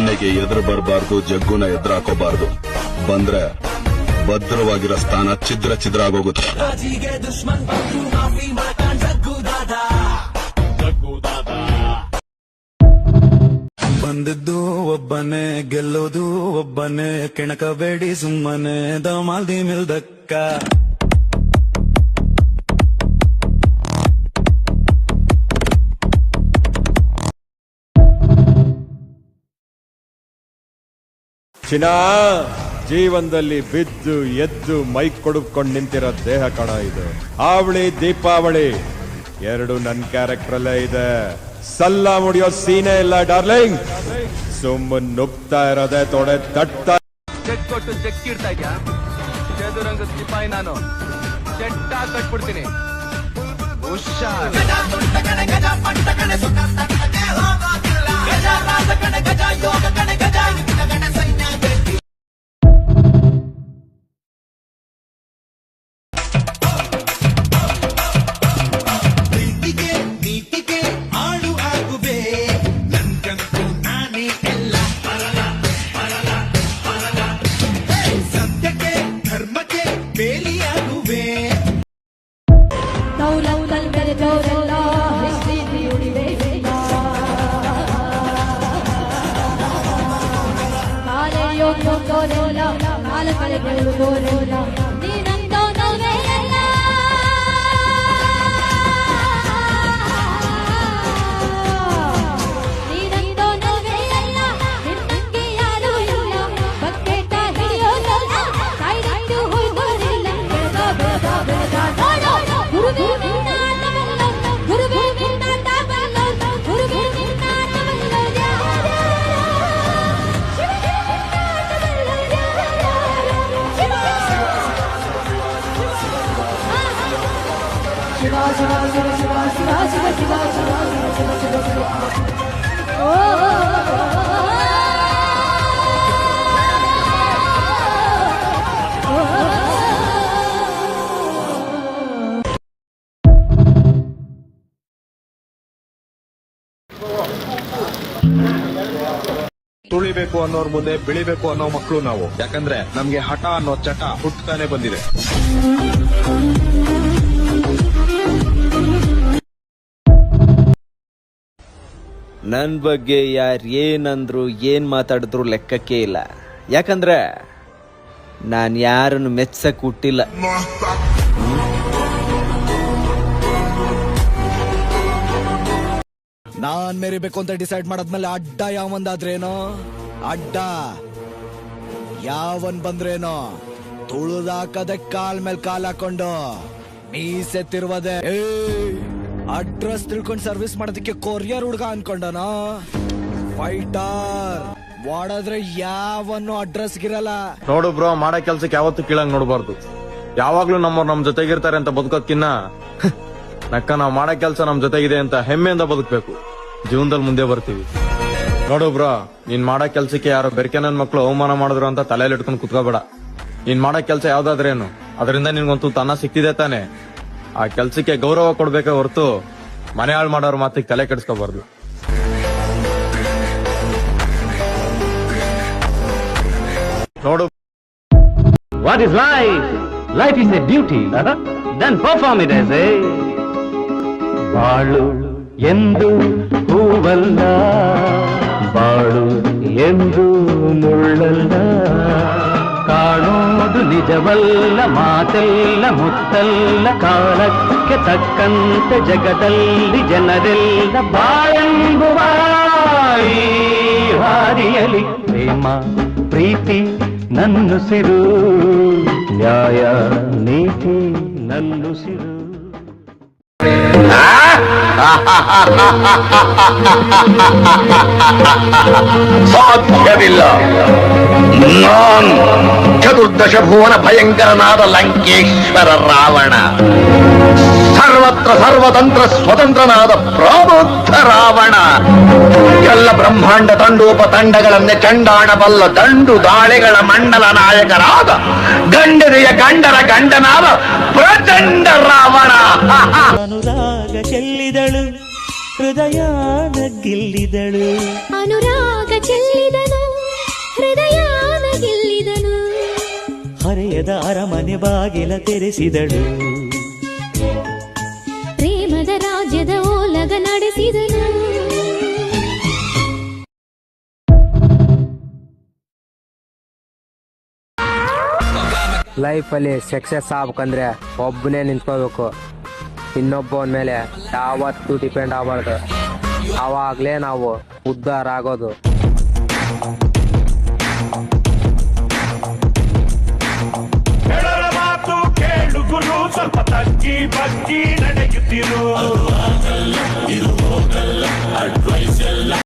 ಆನೆಗೆ ಎದುರು ಬರಬಾರ್ದು, ಜಗ್ಗುನ ಎದುರಾಕೋಬಾರ್ದು. ಬಂದ್ರೆ ಭದ್ರವಾಗಿರೋ ಸ್ಥಾನ ಛಿದ್ರ ಛಿದ್ರ ಆಗೋಗುತ್ತೆ. ಬಂದದ್ದು ಒಬ್ಬನೇ, ಗೆಲ್ಲೋದು ಒಬ್ಬನೇ, ಕೆಣಕಬೇಡಿ ಸುಮ್ಮನೆ ದಮಾಲ್ದಿ ಮಿಲ್ದಕ್ಕ. ಚಿನ್ನ ಜೀವನದಲ್ಲಿ ಬಿದ್ದು ಎದ್ದು ಮೈಕ್ ಕೊಡುಕೊಂಡು ನಿಂತಿರೋ ದೇಹ ಕಣ ಇದು. ಆವಳಿ ದೀಪಾವಳಿ ಎರಡು ನನ್ನ ಕ್ಯಾರೆಕ್ಟರ್ ಅಲ್ಲೇ ಇದೆ. ಸಲ್ಲ ಮುಡಿಯೋ ಸೀನೆ ಇಲ್ಲ ಡಾರ್ಲಿಂಗ್. ಸುಮ್ಮನೆ ನುಗ್ತಾ ಇರೋದೆ ತೊಡೆ ತಟ್ತಾ. ಚೆಕ್ ಕೊಟ್ಟು ಚೆಕ್ ಇಡ್ತಾ ಇದ್ಯಾ? ಚದುರಂಗ ಸಿಪಾಯಿ ನಾನು. ಚೆಟ್ಟ ಕಟ್ಬಿಡ್ತೀನಿ. ಹುಷಾರ್. ತುಳಿಬೇಕು ಅನ್ನೋರ್ ಮುಂದೆ ಬೆಳಿಬೇಕು ಅನ್ನೋ ಮಕ್ಕಳು ನಾವು. ಯಾಕಂದ್ರೆ ನಮ್ಗೆ ಹಠ ಅನ್ನೋ ಚಟ ಹುಟ್ಟತಾನೆ ಬಂದಿದೆ. ನನ್ ಬಗ್ಗೆ ಯಾರು ಏನಂದ್ರು ಏನ್ ಮಾತಾಡಿದ್ರು ಲೆಕ್ಕಕ್ಕೆ ಇಲ್ಲ. ಯಾಕಂದ್ರೆ ನಾನ್ ಯಾರನ್ನು ಮೆಚ್ಚಕ್ ಹುಟ್ಟಿಲ್ಲ. ನಾನ್ ಮೆರಿಬೇಕು ಅಂತ ಡಿಸೈಡ್ ಮಾಡದ್ಮೇಲೆ ಅಡ್ಡ ಯಾವಂದಾದ್ರೇನೋ, ಅಡ್ಡ ಯಾವನ್ ಬಂದ್ರೇನೋ ತುಳುದಾಕದೆ ಕಾಲ್ ಮೇಲೆ ಕಾಲ್ ಹಾಕೊಂಡು ಮೀಸೆ ತಿರುವದೆ. ಅಡ್ರೆಸ್ ತಿಳ್ಕೊಂಡು ಸರ್ವಿಸ್ ಮಾಡೋದಕ್ಕೆ ಕೊರಿಯರ್ ಹುಡ್ಗ ಅನ್ಕೊಂಡನ. Fighter ಓಡಾದ್ರೆ ಯಾವನ್ನು address ಗಿರಲ್ಲ. ನೋಡು ಬ್ರೋ, ಮಾಡೋ ಕೆಲ್ಸಕ್ಕೆ ಯಾವತ್ತು ಕೀಳಂಗ್ ನೋಡ್ಬಾರ್ದು. ಯಾವಾಗ್ಲೂ ನಮ್ಮವ್ರು ನಮ್ ಜೊತೆಗಿರ್ತಾರೆ ಅಂತ ಬದುಕೋಕ್ಕಿನ್ನ ನಕ್ಕ ನಾವ್ ಮಾಡೋ ಕೆಲ್ಸ ನಮ್ ಜೊತೆಗಿದೆ ಅಂತ ಹೆಮ್ಮೆಯಿಂದ ಬದುಕ್ಬೇಕು. ಜೀವನದಲ್ಲಿ ಮುಂದೆ ಬರ್ತೀವಿ. ನೋಡು ಬ್ರೋ, ನೀನ್ ಮಾಡೋ ಕೆಲ್ಸಕ್ಕೆ ಯಾರೋ ಬೆರ್ಕೆ ನನ್ ಮಕ್ಳು ಅವಮಾನ ಮಾಡಿದ್ರು ಅಂತ ತಲೆಯಲ್ಲಿ ಇಟ್ಕೊಂಡು ಕುತ್ಕೋಬೇಡ. ನೀನ್ ಮಾಡೋ ಕೆಲ್ಸ ಯಾವ್ದಾದ್ರೇನು ಅದರಿಂದ ನಿನ್ಗೊಂತು ತನ್ನ ಸಿಕ್ತಿದೆ ತಾನೆ. ಆ ಕೆಲ್ಸಕ್ಕೆ ಗೌರವ ಕೊಡ್ಬೇಕೆ ಹೊರತು ಮನೆ ಹಾಳು ಮಾಡೋರ್ ಮಾತಿಗೆ ತಲೆ ಕೆಡಿಸ್ಕೋಬಾರ್ದು. ನೋಡು, What is life? Life is a duty. Then perform it as a ಬಾಳು ಎಂದು ಹೂವಲ್ಲ, ಬಾಳು ಎಂದು ಮುಳ್ಳಲ್ಲ, ಕಾಣೋದು ನಿಜವಲ್ಲ, ಮಾತೆಲ್ಲ ಮುತ್ತಲ್ಲ, ಕಾಲಕ್ಕೆ ತಕ್ಕಂತೆ ಜಗದಲ್ಲಿ ಜನರೆಲ್ಲ ಬಾಳೆಂಬುವ ಈ ಹಾದಿಯಲಿ ಪ್ರೇಮ ಪ್ರೀತಿ ನನ್ನುಸಿರು, ನ್ಯಾಯ ನೀತಿ ನನ್ನುಸಿರು. ಸಾಧ್ಯವಿಲ್ಲ. ನಾನು ಚತುರ್ದಶ ಭುವನ ಭಯಂಕರನಾದ ಲಂಕೇಶ್ವರ ರಾವಣ, ಸರ್ವತ್ರ ಸರ್ವತಂತ್ರ ಸ್ವತಂತ್ರನಾದ ಪ್ರಬುದ್ಧ ರಾವಣ, ಎಲ್ಲ ಬ್ರಹ್ಮಾಂಡ ತಂಡೋಪತಂಡಗಳನ್ನೇ ಚಂಡಾಣಬಲ್ಲ ದಂಡು ದಾಳಿಗಳ ಮಂಡಲ ನಾಯಕರಾದ ಗಂಡನೆಯ ಗಂಡರ ಗಂಡನಾದ ಪ್ರಚಂಡ ರಾವಣ. ಅನುರಾಗ ಚೆಲ್ಲಿದಳು, ಹೃದಯ ಗೆಲ್ಲಿದಳು, ಅನುರಾಗ ಚೆಲ್ಲಿದಳು, ಹೃದಯದ ಅರಮನೆ ಬಾಗಿಲ ತೆರೆಸಿದಳು. ಪ್ರೇಮದ ರಾಜ್ಯದ ಓಲಗ ನಡೆಸಿದನು. ಲೈಫಲ್ಲಿ ಸಕ್ಸಸ್ ಆಗ್ಬೇಕಂದ್ರೆ ಒಬ್ಬನೇ ನಿಂತ್ಕೋಬೇಕು, ಇನ್ನೊಬ್ಬನ ಮೇಲೆ ಯಾವತ್ತೂ ಡಿಪೆಂಡ್ ಆಗಬಾರ್ದು. ಆವಾಗಲೇ ನಾವು ಉದ್ಧಾರ ಆಗೋದು. ಮಾತು ಕೇಳು ಗುರು, ಸ್ವಲ್ಪ ತಗ್ಗಿ ಬಗ್ಗಿ ನಡೆಯುತ್ತಿರು.